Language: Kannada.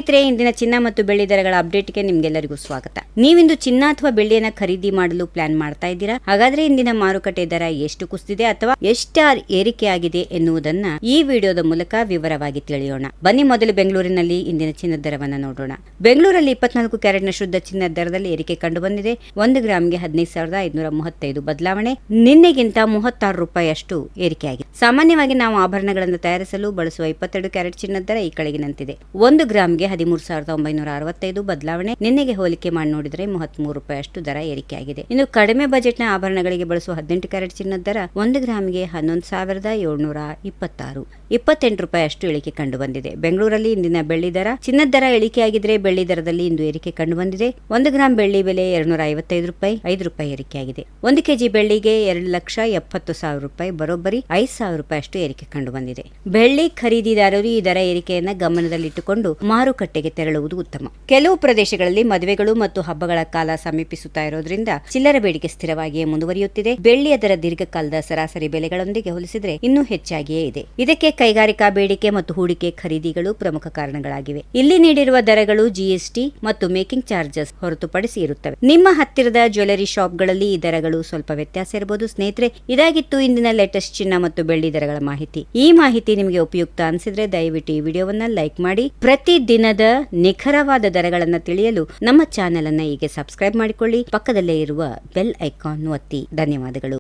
ಸ್ನೇಹಿತರೆ, ಇಂದಿನ ಚಿನ್ನ ಮತ್ತು ಬೆಳ್ಳಿ ದರಗಳ ಅಪ್ಡೇಟ್ಗೆ ನಿಮ್ಗೆಲ್ಲರಿಗೂ ಸ್ವಾಗತ. ನೀವಿಂದು ಚಿನ್ನ ಅಥವಾ ಬೆಳ್ಳಿಯನ್ನ ಖರೀದಿ ಮಾಡಲು ಪ್ಲಾನ್ ಮಾಡ್ತಾ ಇದ್ದೀರಾ? ಹಾಗಾದ್ರೆ ಇಂದಿನ ಮಾರುಕಟ್ಟೆ ದರ ಎಷ್ಟು ಕುಸಿದಿದೆ ಅಥವಾ ಎಷ್ಟು ಏರಿಕೆಯಾಗಿದೆ ಎನ್ನುವುದನ್ನ ಈ ವಿಡಿಯೋದ ಮೂಲಕ ವಿವರವಾಗಿ ತಿಳಿಯೋಣ. ಬನ್ನಿ, ಮೊದಲು ಬೆಂಗಳೂರಿನಲ್ಲಿ ಇಂದಿನ ಚಿನ್ನದ ದರವನ್ನ ನೋಡೋಣ. ಬೆಂಗಳೂರಲ್ಲಿ 24 ಕ್ಯಾರೆಟ್ನ ಶುದ್ಧ ಚಿನ್ನದ ದರದಲ್ಲಿ ಏರಿಕೆ ಕಂಡು ಬಂದಿದೆ. 1 ಗ್ರಾಮ್ಗೆ 15,535 ಬದಲಾವಣೆ, ನಿನ್ನೆಗಿಂತ 36 ರೂಪಾಯಿಯಷ್ಟು ಏರಿಕೆಯಾಗಿದೆ. ಸಾಮಾನ್ಯವಾಗಿ ನಾವು ಆಭರಣಗಳನ್ನು ತಯಾರಿಸಲು ಬಳಸುವ 22 ಕ್ಯಾರೆಟ್ ಚಿನ್ನದ ದರ ಈ ಕೆಳಗಿನಂತಿದೆ. 1 ಗ್ರಾಮ್ಗೆ 13,965 ಬದಲಾವಣೆ, ನಿನ್ನೆಗೆ ಹೋಲಿಕೆ ಮಾಡಿ ನೋಡಿದರೆ 33 ರೂಪಾಯಿಯಷ್ಟು ದರ ಏರಿಕೆಯಾಗಿದೆ. ಇನ್ನು ಕಡಿಮೆ ಬಜೆಟ್ನ ಆಭರಣಗಳಿಗೆ ಬಳಸುವ 18 ಕ್ಯಾರೆಟ್ ಚಿನ್ನದ ದರ 1 ಗ್ರಾಮ್ಗೆ 11,726 28 ರೂಪಾಯಿಯಷ್ಟು ಇಳಿಕೆ ಕಂಡು ಬಂದಿದೆ. ಬೆಂಗಳೂರಲ್ಲಿ ಇಂದಿನ ಬೆಳ್ಳಿ ದರ, ಚಿನ್ನದ ದರ ಇಳಿಕೆಯಾಗಿದ್ರೆ ಬೆಳ್ಳಿ ದರದಲ್ಲಿ ಇಂದು ಏರಿಕೆ ಕಂಡು ಬಂದಿದೆ. 1 ಗ್ರಾಂ ಬೆಳ್ಳಿ ಬೆಲೆ 255 ರೂಪಾಯಿ, 5 ರೂಪಾಯಿ ಏರಿಕೆಯಾಗಿದೆ. 1 ಕೆಜಿ ಬೆಳ್ಳಿಗೆ 2,70,000 ರೂಪಾಯಿ, ಬರೋಬ್ಬರಿ 5,000 ರೂಪಾಯಿಯಷ್ಟು ಏರಿಕೆ ಕಂಡು ಬಂದಿದೆ. ಬೆಳ್ಳಿ ಖರೀದಿದಾರರು ಈ ದರ ಏರಿಕೆಯನ್ನ ಗಮನದಲ್ಲಿಟ್ಟುಕೊಂಡು ಮಾರುಕಟ್ಟೆಗೆ ತೆರಳುವುದು ಉತ್ತಮ. ಕೆಲವು ಪ್ರದೇಶಗಳಲ್ಲಿ ಮದುವೆಗಳು ಮತ್ತು ಹಬ್ಬಗಳ ಕಾಲ ಸಮೀಪಿಸುತ್ತಾ ಇರೋದ್ರಿಂದ ಚಿಲ್ಲರೆ ಬೇಡಿಕೆ ಸ್ಥಿರವಾಗಿಯೇ ಮುಂದುವರಿಯುತ್ತಿದೆ. ಬೆಳ್ಳಿಯ ದರ ದೀರ್ಘಕಾಲದ ಸರಾಸರಿ ಬೆಲೆಗಳೊಂದಿಗೆ ಹೋಲಿಸಿದರೆ ಇನ್ನೂ ಹೆಚ್ಚಾಗಿಯೇ ಇದೆ. ಇದಕ್ಕೆ ಕೈಗಾರಿಕಾ ಬೇಡಿಕೆ ಮತ್ತು ಹೂಡಿಕೆ ಖರೀದಿಗಳು ಪ್ರಮುಖ ಕಾರಣಗಳಾಗಿವೆ. ಇಲ್ಲಿ ನೀಡಿರುವ ದರಗಳು ಜಿಎಸ್ಟಿ ಮತ್ತು ಮೇಕಿಂಗ್ ಚಾರ್ಜಸ್ ಹೊರತುಪಡಿಸಿ ಇರುತ್ತವೆ. ನಿಮ್ಮ ಹತ್ತಿರದ ಜ್ಯುವೆಲರಿ ಶಾಪ್ಗಳಲ್ಲಿ ಈ ದರಗಳು ಸ್ವಲ್ಪ ವ್ಯತ್ಯಾಸ ಇರಬಹುದು. ಸ್ನೇಹಿತರೆ, ಇದಾಗಿತ್ತು ಇಂದಿನ ಲೇಟೆಸ್ಟ್ ಚಿನ್ನ ಮತ್ತು ಬೆಳ್ಳಿ ದರಗಳ ಮಾಹಿತಿ. ಈ ಮಾಹಿತಿ ನಿಮಗೆ ಉಪಯುಕ್ತ ಅನಿಸಿದ್ರೆ ದಯವಿಟ್ಟು ಈ ವಿಡಿಯೋವನ್ನ ಲೈಕ್ ಮಾಡಿ. ಪ್ರತಿ ದಿನದ ನಿಖರವಾದ ದರಗಳನ್ನು ತಿಳಿಯಲು ನಮ್ಮ ಚಾನೆಲ್ ಅನ್ನ ಈಗ ಸಬ್ಸ್ಕ್ರೈಬ್ ಮಾಡಿಕೊಳ್ಳಿ. ಪಕ್ಕದಲ್ಲೇ ಇರುವ ಬೆಲ್ ಐಕಾನ್ ಒತ್ತಿ. ಧನ್ಯವಾದಗಳು.